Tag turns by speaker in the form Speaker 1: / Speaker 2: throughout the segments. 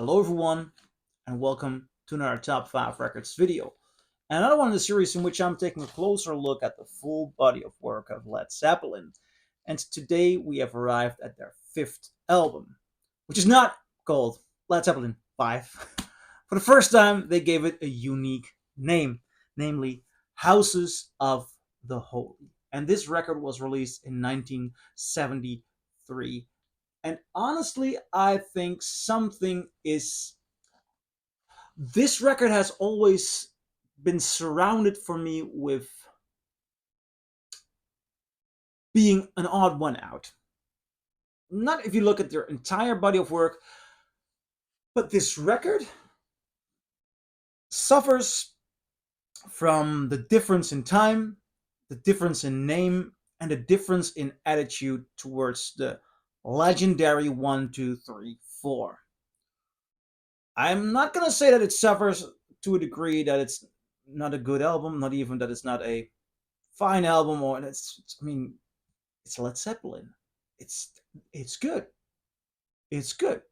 Speaker 1: Hello everyone, and welcome to another Top 5 Records video. Another one in the series in which I'm taking a closer look at the full body of work of Led Zeppelin. And today we have arrived at their fifth album, which is not called Led Zeppelin V. For the first time, they gave it a unique name, namely Houses of the Holy. And this record was released in 1973. And honestly, I think something is. This record has always been surrounded for me with being an odd one out. Not if you look at their entire body of work, but this record suffers from the difference in time, the difference in name, and the difference in attitude towards the legendary 1, 2, 3, 4. I'm not gonna say that it suffers to a degree that it's not a good album, not even that it's not a fine album, or I mean, it's Led Zeppelin. It's it's good. It's good.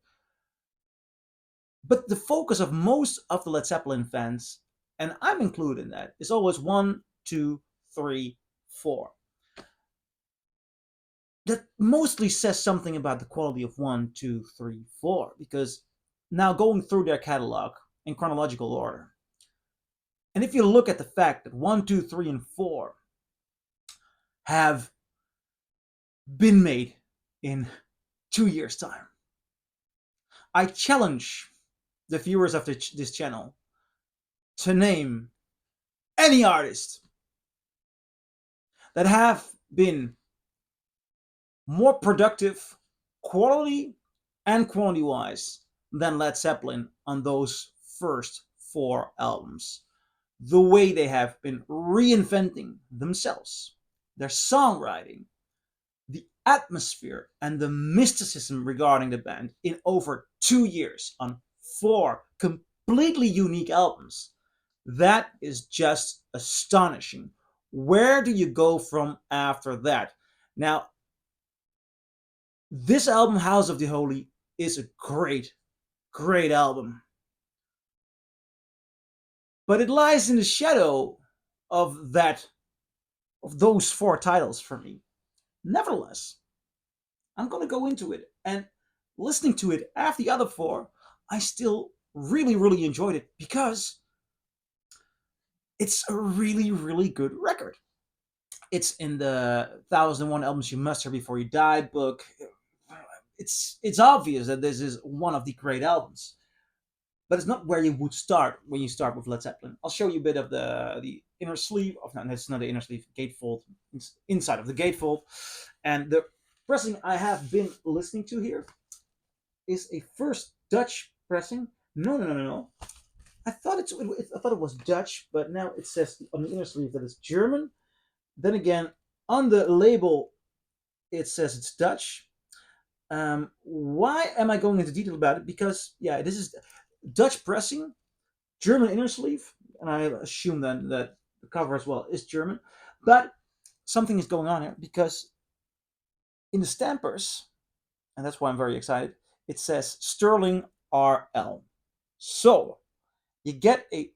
Speaker 1: But the focus of most of the Led Zeppelin fans, and I'm included in that, is always 1, 2, 3, 4. That mostly says something about the quality of 1, 2, 3, 4, because now going through their catalog in chronological order, and if you look at the fact that 1, 2, 3, and 4 have been made in 2 years' time, I challenge the viewers of this channel to name any artist that have been more productive, quality and quantity wise, than Led Zeppelin on those first 4 albums. The way they have been reinventing themselves, their songwriting, the atmosphere, and the mysticism regarding the band in over 2 years on 4 completely unique albums. That is just astonishing. Where do you go from after that? Now, this album, House of the Holy, is a great, great album. But it lies in the shadow of those 4 titles for me. Nevertheless, I'm going to go into it, and listening to it after the other 4, I still really, really enjoyed it because it's a really, really good record. It's in the 1,001 albums you must hear before you die book. It's obvious that this is one of the great albums, but it's not where you would start when you start with Led Zeppelin. I'll show you a bit of the inner sleeve of no, it's not the inner sleeve, gatefold, inside of the gatefold, and the pressing I have been listening to here is a first Dutch pressing. No, no, no, no, no. I thought it was Dutch, but now it says on the inner sleeve that it's German. Then again, on the label, it says it's Dutch. Why am I going into detail about it? Because yeah, this is Dutch pressing, German inner sleeve, and I assume then that the cover as well is German. But something is going on here because in the stampers, and that's why I'm very excited, it says Sterling RL. So you get a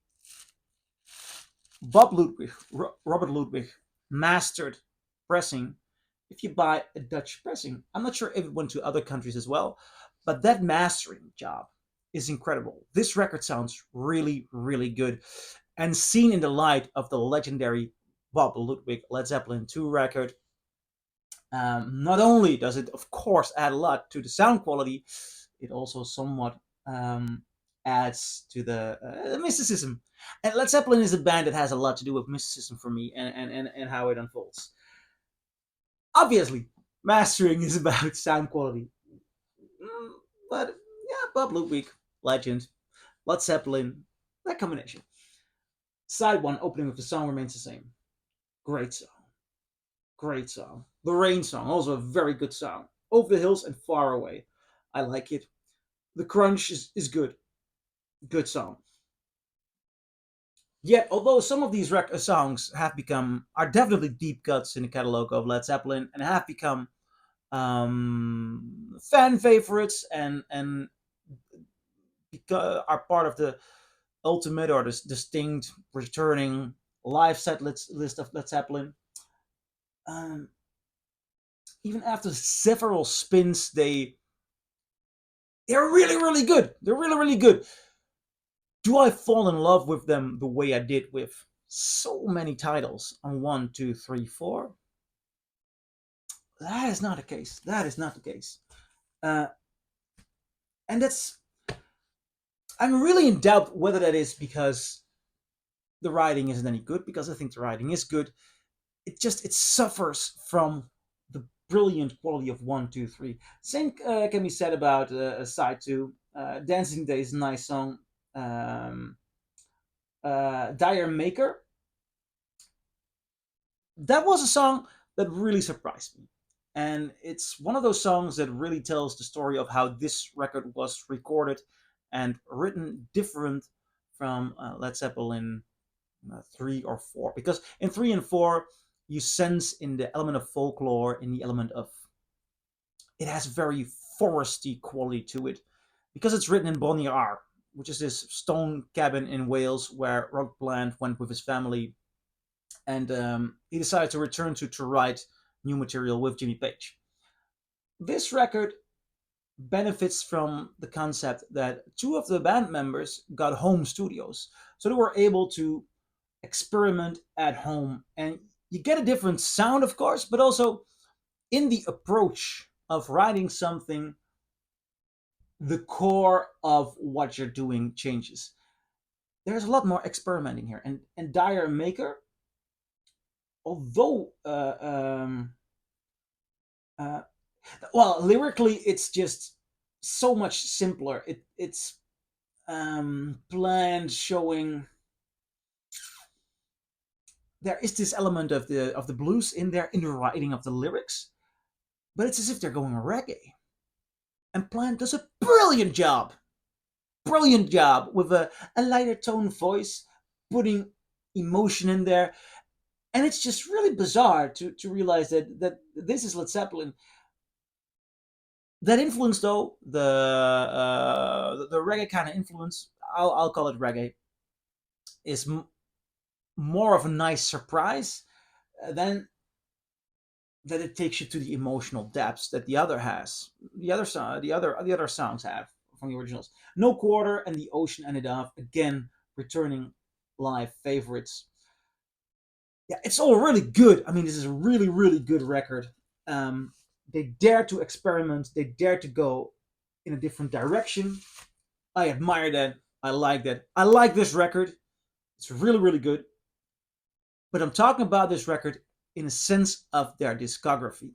Speaker 1: Robert Ludwig mastered pressing if you buy a Dutch pressing. I'm not sure if it went to other countries as well, but that mastering job is incredible. This record sounds really, really good. And seen in the light of the legendary Bob Ludwig Led Zeppelin II record, not only does it, of course, add a lot to the sound quality, it also somewhat adds to the mysticism. And Led Zeppelin is a band that has a lot to do with mysticism for me, and how it unfolds. Obviously, mastering is about sound quality. But yeah, Bob Ludwig, legend. Led Zeppelin, that combination. Side 1, opening with the song remains the same. Great song. Great song. The Rain song, also a very good song. Over the Hills and Far Away. I like it. The Crunch is good. Good song. Yet, although some of these songs are definitely deep cuts in the catalog of Led Zeppelin and have become fan favorites and are part of the ultimate or the distinct returning live list of Led Zeppelin. Um, Even after several spins, they're really really good. They're really really good. Do I fall in love with them the way I did with so many titles on one, two, three, four? That is not the case. That is not the case. Uh, and that's I'm really in doubt whether that is because the writing isn't any good. Because I think the writing is good. It suffers from the brilliant quality of one, two, three. Same can be said about side two. Dancing Day is a nice song. Um, Dire Maker, that was a song that really surprised me. And it's one of those songs that really tells the story of how this record was recorded and written different from Led Zeppelin 3 or 4. Because in 3 and 4, you sense in the element of folklore, in the element of. It has very foresty quality to it. Because it's written in Bonham, which is this stone cabin in Wales where Robert Plant went with his family, and he decided to return to write new material with Jimmy Page. This record benefits from the concept that two of the band members got home studios, so they were able to experiment at home, and you get a different sound, of course, but also in the approach of writing something, the core of what you're doing changes. There's a lot more experimenting here, and Dire Maker, although uh, well, lyrically it's just so much simpler. It's planned, showing there is this element of the blues in there in the writing of the lyrics, but it's as if they're going reggae. And Plant does a brilliant job with a lighter tone voice, putting emotion in there. And it's just really bizarre to realize that this is Led Zeppelin. That influence, though, the reggae kind of influence, I'll call it reggae, is more of a nice surprise than that it takes you to the emotional depths that the other has. The other songs have from the originals. No Quarter and The Ocean Ended Off, again returning live favorites. Yeah, it's all really good. I mean, this is a really really good record. They dare to experiment. They dare to go in a different direction. I admire that. I like that. I like this record. It's really really good. But I'm talking about this record in a sense of their discography.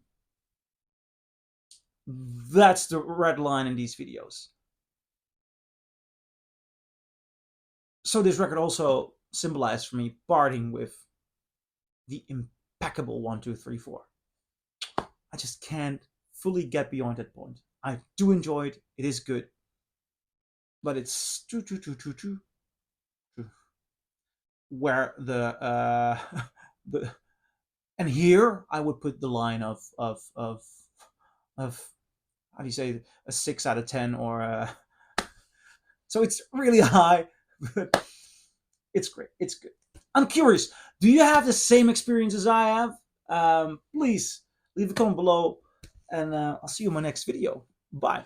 Speaker 1: That's the red line in these videos. So this record also symbolized for me parting with the impeccable 1, 2, 3, 4. I just can't fully get beyond that point. I do enjoy it. It is good. But it's too where the and here I would put the line of how do you say, a 6 out of 10, or so it's really high, but it's great. It's good. I'm curious. Do you have the same experience as I have? Please leave a comment below, and I'll see you in my next video. Bye.